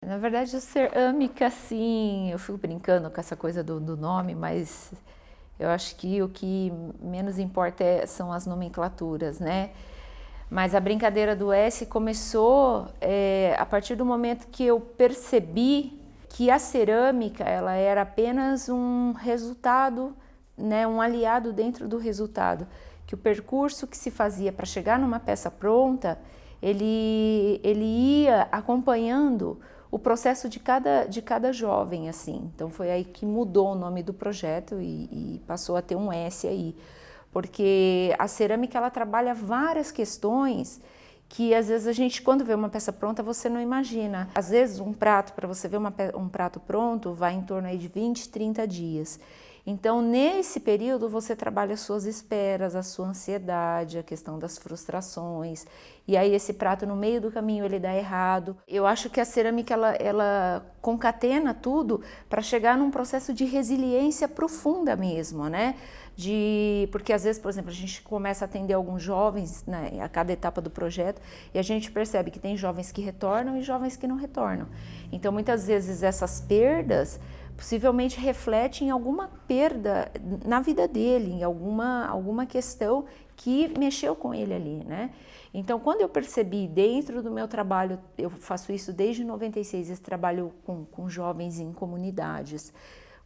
Na verdade, a cerâmica, sim, eu fico brincando com essa coisa do nome, mas eu acho que o que menos importa são as nomenclaturas, né? Mas a brincadeira do S começou a partir do momento que eu percebi que a cerâmica ela era apenas um resultado, né, um aliado dentro do resultado, que o percurso que se fazia para chegar numa peça pronta, ele ia acompanhando o processo de cada jovem, assim. Então foi aí que mudou o nome do projeto e passou a ter um S aí, porque a cerâmica ela trabalha várias questões que às vezes a gente, quando vê uma peça pronta, você não imagina. Às vezes um prato, para você ver um prato pronto, vai em torno aí de 20, 30 dias. Então, nesse período, você trabalha as suas esperas, a sua ansiedade, a questão das frustrações. E aí, esse prato, no meio do caminho, ele dá errado. Eu acho que a cerâmica, ela concatena tudo para chegar num processo de resiliência profunda mesmo, né? Porque às vezes, por exemplo, a gente começa a atender alguns jovens, né, a cada etapa do projeto e a gente percebe que tem jovens que retornam e jovens que não retornam. Então, muitas vezes, essas perdas possivelmente refletem em alguma perda na vida dele, em alguma questão que mexeu com ele ali, né? Então, quando eu percebi dentro do meu trabalho, eu faço isso desde 96, esse trabalho com jovens em comunidades,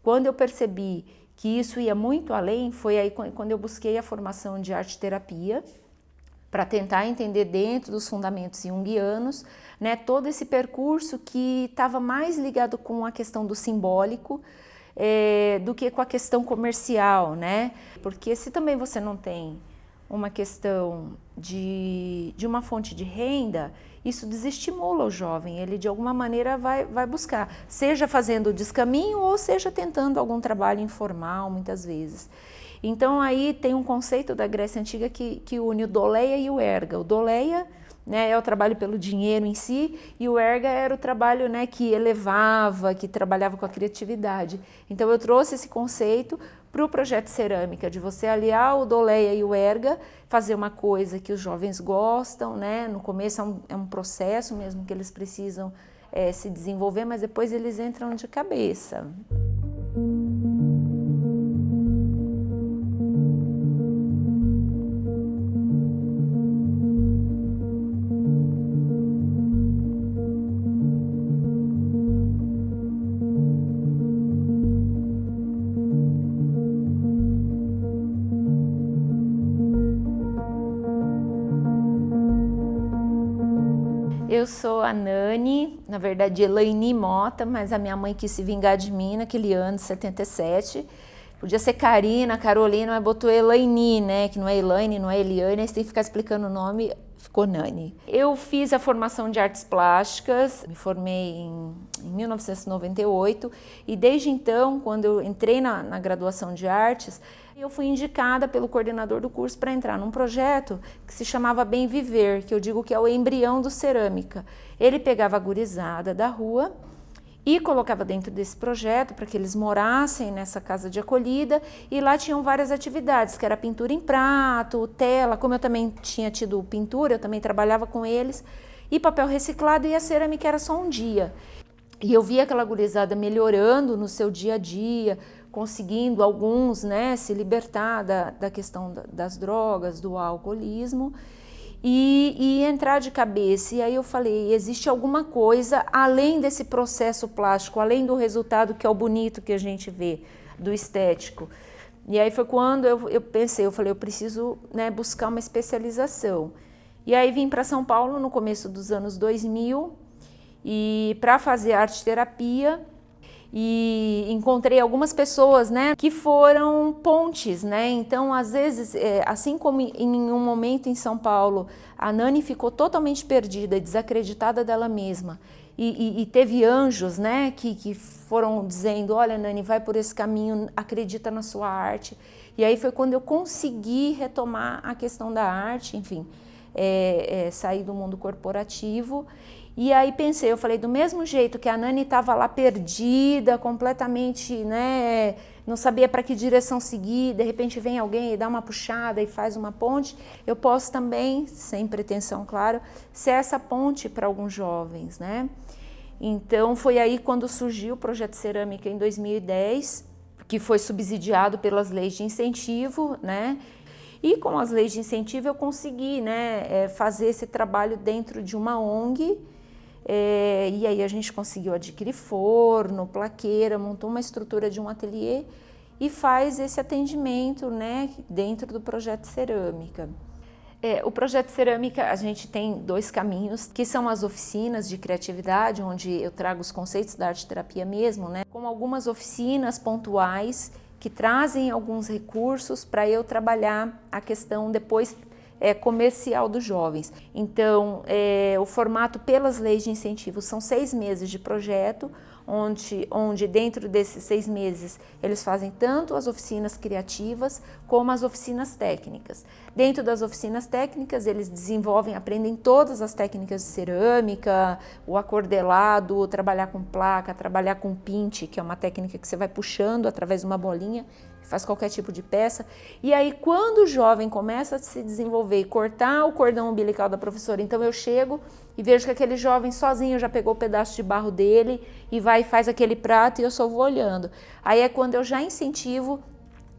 quando eu percebi que isso ia muito além, foi aí quando eu busquei a formação de arte-terapia, para tentar entender dentro dos fundamentos junguianos, né, todo esse percurso que estava mais ligado com a questão do simbólico do que com a questão comercial, né? Porque se também você não tem uma questão de uma fonte de renda, isso desestimula o jovem, ele de alguma maneira vai buscar, seja fazendo o descaminho ou seja tentando algum trabalho informal, muitas vezes. Então aí tem um conceito da Grécia Antiga que une o doleia e o erga. O doleia, né, é o trabalho pelo dinheiro em si e o erga era o trabalho, né, que elevava, que trabalhava com a criatividade. Então eu trouxe esse conceito para o projeto Cerâmica, de você aliar o doleia e o erga, fazer uma coisa que os jovens gostam, né? No começo é um processo mesmo que eles precisam se desenvolver, mas depois eles entram de cabeça. Eu sou a Nani, na verdade Elaine Mota, mas a minha mãe quis se vingar de mim naquele ano de 77. Podia ser Karina, Carolina, mas botou Elaine, né? Que não é Elaine, não é Eliane, aí você tem que ficar explicando o nome, ficou Nani. Eu fiz a formação de artes plásticas, me formei em 1998 e desde então, quando eu entrei na graduação de artes, eu fui indicada pelo coordenador do curso para entrar num projeto que se chamava Bem Viver, que eu digo que é o embrião do cerâmica. Ele pegava a gurizada da rua e colocava dentro desse projeto para que eles morassem nessa casa de acolhida e lá tinham várias atividades, que era pintura em prato, tela, como eu também tinha tido pintura, eu também trabalhava com eles, e papel reciclado e a cerâmica era só um dia. E eu via aquela gurizada melhorando no seu dia a dia, conseguindo alguns, né, se libertar da questão das drogas, do alcoolismo e entrar de cabeça. E aí eu falei, existe alguma coisa além desse processo plástico, além do resultado que é o bonito que a gente vê, do estético. E aí foi quando eu pensei, eu falei, eu preciso, né, buscar uma especialização. E aí vim para São Paulo no começo dos anos 2000 e para fazer arte-terapia, e encontrei algumas pessoas, né, que foram pontes, né, então às vezes, assim como em um momento em São Paulo, a Nani ficou totalmente perdida, desacreditada dela mesma, e teve anjos, né, que foram dizendo, olha Nani, vai por esse caminho, acredita na sua arte, e aí foi quando eu consegui retomar a questão da arte, enfim, sair do mundo corporativo. E aí pensei, eu falei, do mesmo jeito que a Nani estava lá perdida, completamente, né, não sabia para que direção seguir, de repente vem alguém e dá uma puxada e faz uma ponte, eu posso também, sem pretensão, claro, ser essa ponte para alguns jovens, né? Então foi aí quando surgiu o projeto Cerâmica em 2010, que foi subsidiado pelas leis de incentivo, né? E com as leis de incentivo eu consegui, né, fazer esse trabalho dentro de uma ONG, e aí a gente conseguiu adquirir forno, plaqueira, montou uma estrutura de um ateliê e faz esse atendimento, né, dentro do projeto Cerâmica. O projeto Cerâmica, a gente tem 2 caminhos, que são as oficinas de criatividade, onde eu trago os conceitos da arte-terapia mesmo, né, com algumas oficinas pontuais que trazem alguns recursos para eu trabalhar a questão depois comercial dos jovens. Então, o formato pelas leis de incentivo são 6 meses de projeto, onde dentro desses 6 meses eles fazem tanto as oficinas criativas como as oficinas técnicas. Dentro das oficinas técnicas eles desenvolvem, aprendem todas as técnicas de cerâmica, o acordelado, trabalhar com placa, trabalhar com pinte, que é uma técnica que você vai puxando através de uma bolinha, faz qualquer tipo de peça. E aí quando o jovem começa a se desenvolver e cortar o cordão umbilical da professora, então eu chego e vejo que aquele jovem sozinho já pegou o pedaço de barro dele e vai e faz aquele prato e eu só vou olhando. Aí é quando eu já incentivo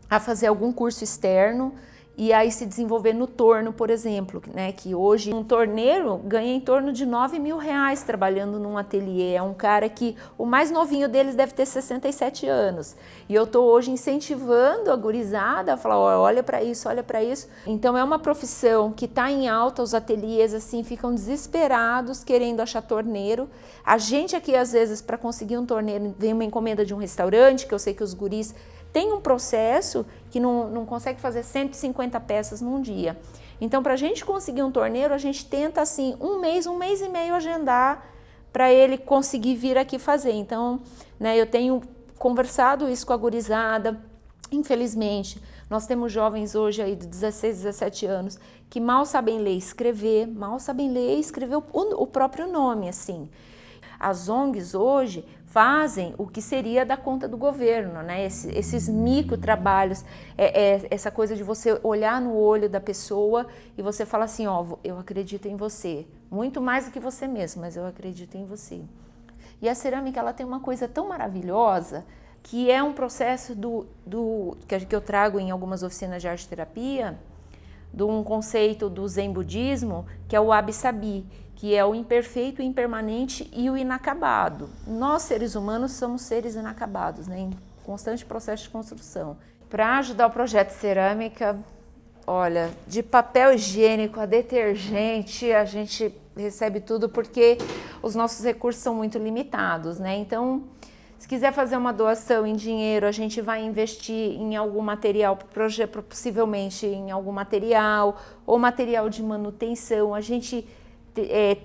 a fazer algum curso externo e aí se desenvolver no torno, por exemplo, né? Que hoje um torneiro ganha em torno de R$9.000 trabalhando num ateliê. É um cara que o mais novinho deles deve ter 67 anos. E eu estou hoje incentivando a gurizada a falar, olha para isso, olha para isso. Então é uma profissão que está em alta, os ateliês assim ficam desesperados querendo achar torneiro. A gente aqui às vezes para conseguir um torneiro vem uma encomenda de um restaurante, que eu sei que os guris tem um processo que não consegue fazer 150 peças num dia. Então, para a gente conseguir um torneiro, a gente tenta assim, um mês e meio agendar para ele conseguir vir aqui fazer. Então, né, eu tenho conversado isso com a gurizada. Infelizmente, nós temos jovens hoje aí de 16, 17 anos que mal sabem ler e escrever, o próprio nome, assim. As ONGs hoje fazem o que seria da conta do governo, né? Esses micro trabalhos, essa coisa de você olhar no olho da pessoa e você falar assim, eu acredito em você, muito mais do que você mesmo, mas eu acredito em você. E a cerâmica, ela tem uma coisa tão maravilhosa, que é um processo que eu trago em algumas oficinas de arte-terapia, de um conceito do Zen budismo, que é o wabi-sabi, que é o imperfeito, o impermanente e o inacabado. Nós, seres humanos, somos seres inacabados, né, em constante processo de construção. Para ajudar o projeto Cerâmica, olha, de papel higiênico a detergente, a gente recebe tudo porque os nossos recursos são muito limitados, né? Então, se quiser fazer uma doação em dinheiro, a gente vai investir em algum material, possivelmente em algum material, ou material de manutenção. A gente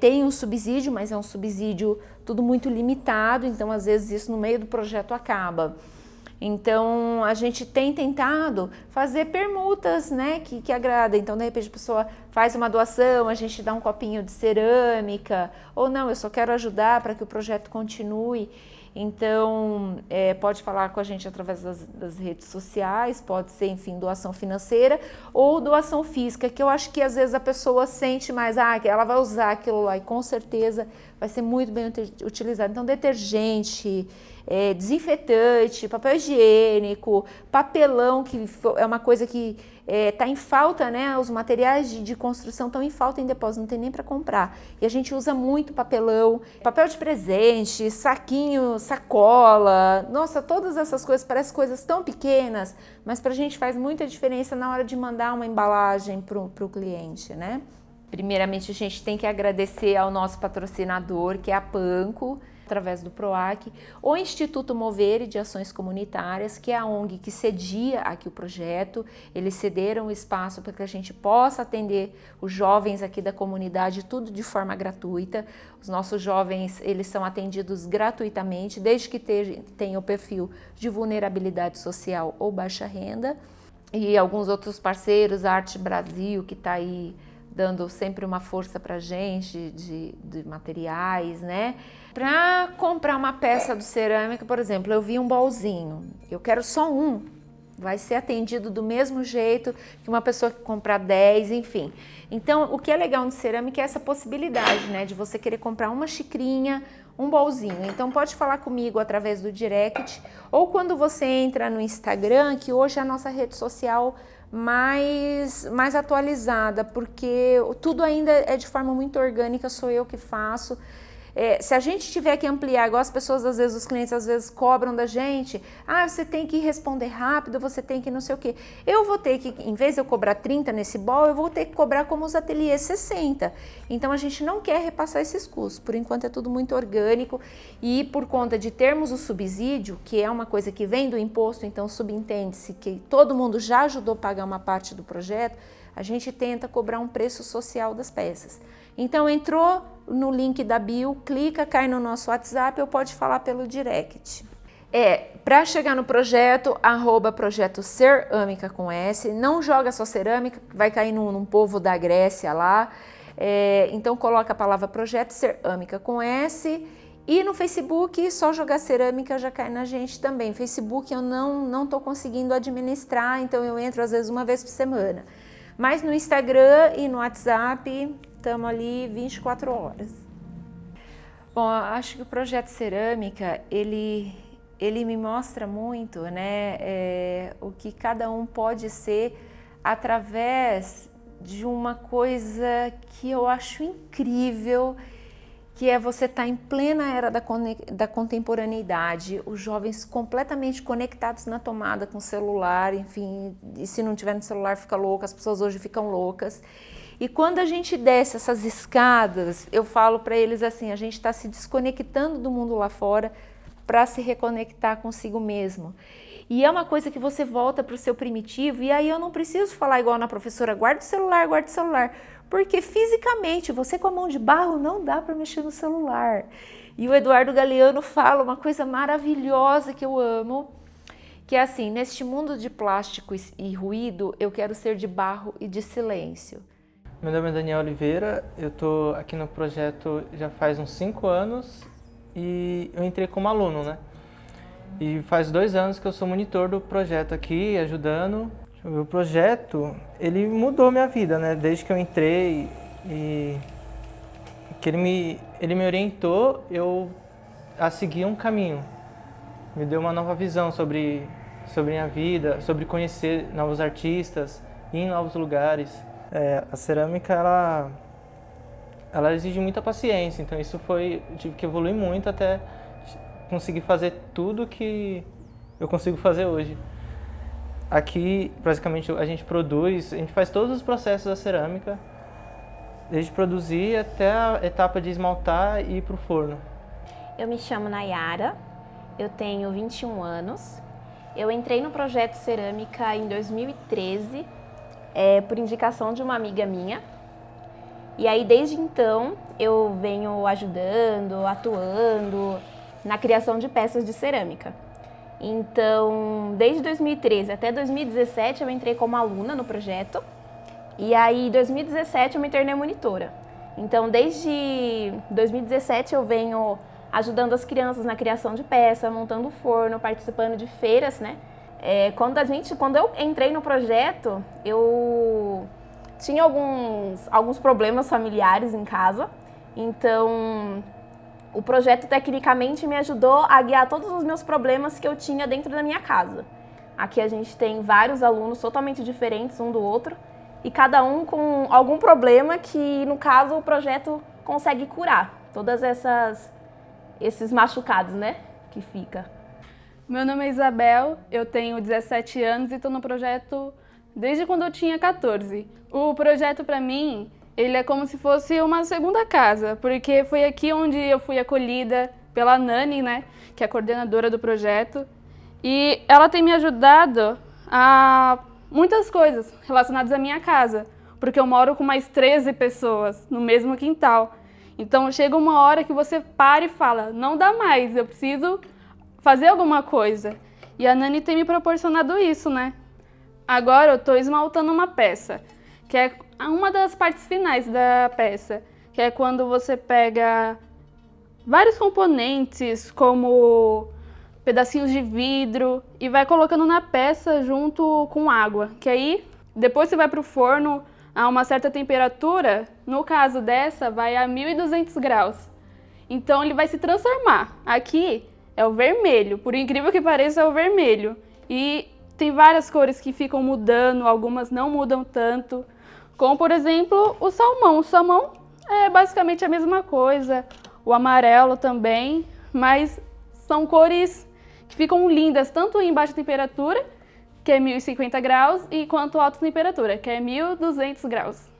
tem um subsídio, mas é um subsídio tudo muito limitado, então às vezes isso no meio do projeto acaba. Então a gente tem tentado fazer permutas, né, que agradem. Então de repente a pessoa faz uma doação, a gente dá um copinho de cerâmica, ou não, eu só quero ajudar para que o projeto continue. Então, pode falar com a gente através das redes sociais, pode ser, enfim, doação financeira ou doação física, que eu acho que às vezes a pessoa sente mais, que ela vai usar aquilo lá e com certeza vai ser muito bem utilizado. Então, detergente, desinfetante, papel higiênico, papelão, que é uma coisa que está em falta, né? Os materiais de construção estão em falta em depósito, não tem nem para comprar. E a gente usa muito papelão, papel de presente, saquinho, sacola, nossa, todas essas coisas, parecem coisas tão pequenas, mas para a gente faz muita diferença na hora de mandar uma embalagem para o cliente, né? Primeiramente, a gente tem que agradecer ao nosso patrocinador, que é a Panko, através do PROAC, o Instituto Movere de Ações Comunitárias, que é a ONG que cedia aqui o projeto. Eles cederam o espaço para que a gente possa atender os jovens aqui da comunidade, tudo de forma gratuita. Os nossos jovens, eles são atendidos gratuitamente, desde que tenham o perfil de vulnerabilidade social ou baixa renda. E alguns outros parceiros, a Arte Brasil, que está aí dando sempre uma força para a gente de materiais, né? Para comprar uma peça do cerâmica, por exemplo, eu vi um bolzinho, eu quero só um, vai ser atendido do mesmo jeito que uma pessoa que comprar 10, enfim. Então, o que é legal no cerâmica é essa possibilidade, né? De você querer comprar uma xicrinha, um bolzinho. Então pode falar comigo através do direct ou quando você entra no Instagram, que hoje é a nossa rede social mais atualizada, porque tudo ainda é de forma muito orgânica, sou eu que faço. Se a gente tiver que ampliar, igual as pessoas, às vezes, os clientes às vezes cobram da gente, você tem que responder rápido, você tem que não sei o quê. Eu vou ter que, em vez de eu cobrar 30 nesse bol, eu vou ter que cobrar como os ateliês 60. Então a gente não quer repassar esses custos, por enquanto é tudo muito orgânico e por conta de termos o subsídio, que é uma coisa que vem do imposto, então subentende-se que todo mundo já ajudou a pagar uma parte do projeto, a gente tenta cobrar um preço social das peças. Então entrou no link da bio, clica, cai no nosso WhatsApp ou pode falar pelo direct. Para chegar no projeto, @projeto Cerâmica com S, não joga só cerâmica, vai cair num povo da Grécia lá, então coloca a palavra projeto Cerâmica com S e no Facebook só jogar cerâmica já cai na gente também. Facebook eu não estou conseguindo administrar, então eu entro às vezes uma vez por semana. Mas no Instagram e no WhatsApp estamos ali 24 horas. Bom, acho que o projeto Cerâmica, ele me mostra muito, né, o que cada um pode ser através de uma coisa que eu acho incrível, que é você estar em plena era da contemporaneidade, os jovens completamente conectados na tomada com o celular, enfim, e se não tiver no celular fica louco, as pessoas hoje ficam loucas. E quando a gente desce essas escadas, eu falo para eles assim, a gente está se desconectando do mundo lá fora para se reconectar consigo mesmo. E é uma coisa que você volta para o seu primitivo, e aí eu não preciso falar igual na professora, guarda o celular, porque fisicamente, você com a mão de barro não dá para mexer no celular. E o Eduardo Galeano fala uma coisa maravilhosa que eu amo, que é assim, neste mundo de plástico e ruído, eu quero ser de barro e de silêncio. Meu nome é Daniel Oliveira, eu estou aqui no projeto já faz uns 5 anos e eu entrei como aluno, né? E faz 2 anos que eu sou monitor do projeto aqui, ajudando. O projeto, ele mudou minha vida, né? Desde que eu entrei e que ele me orientou a seguir um caminho. Me deu uma nova visão sobre minha vida, sobre conhecer novos artistas, ir em novos lugares. A cerâmica, ela exige muita paciência, então eu tive que evoluir muito até conseguir fazer tudo que eu consigo fazer hoje. Aqui, basicamente, a gente faz todos os processos da cerâmica, desde produzir até a etapa de esmaltar e ir para o forno. Eu me chamo Nayara, eu tenho 21 anos. Eu entrei no projeto Cerâmica em 2013, por indicação de uma amiga minha. E aí, desde então, eu venho ajudando, atuando na criação de peças de cerâmica. Então, desde 2013 até 2017 eu entrei como aluna no projeto e aí em 2017 eu me tornei monitora. Então, desde 2017 eu venho ajudando as crianças na criação de peça, montando forno, participando de feiras, né? Quando eu entrei no projeto, eu tinha alguns problemas familiares em casa, então o projeto tecnicamente me ajudou a guiar todos os meus problemas que eu tinha dentro da minha casa. Aqui a gente tem vários alunos totalmente diferentes um do outro e cada um com algum problema que, no caso, o projeto consegue curar. Todas esses machucados, né, que fica. Meu nome é Isabel, eu tenho 17 anos e estou no projeto desde quando eu tinha 14. O projeto, para mim, ele é como se fosse uma segunda casa, porque foi aqui onde eu fui acolhida pela Nani, né, que é a coordenadora do projeto, e ela tem me ajudado a muitas coisas relacionadas à minha casa, porque eu moro com mais 13 pessoas no mesmo quintal. Então chega uma hora que você para e fala, não dá mais, eu preciso fazer alguma coisa. E a Nani tem me proporcionado isso, né? Agora eu estou esmaltando uma peça, que é uma das partes finais da peça, que é quando você pega vários componentes, como pedacinhos de vidro, e vai colocando na peça junto com água, que aí depois você vai para o forno a uma certa temperatura, no caso dessa vai a 1200 graus. Então ele vai se transformar. Aqui é o vermelho, por incrível que pareça é o vermelho. E tem várias cores que ficam mudando, algumas não mudam tanto. Como por exemplo o salmão. O salmão é basicamente a mesma coisa, o amarelo também, mas são cores que ficam lindas tanto em baixa temperatura, que é 1050 graus, e quanto alta temperatura, que é 1200 graus.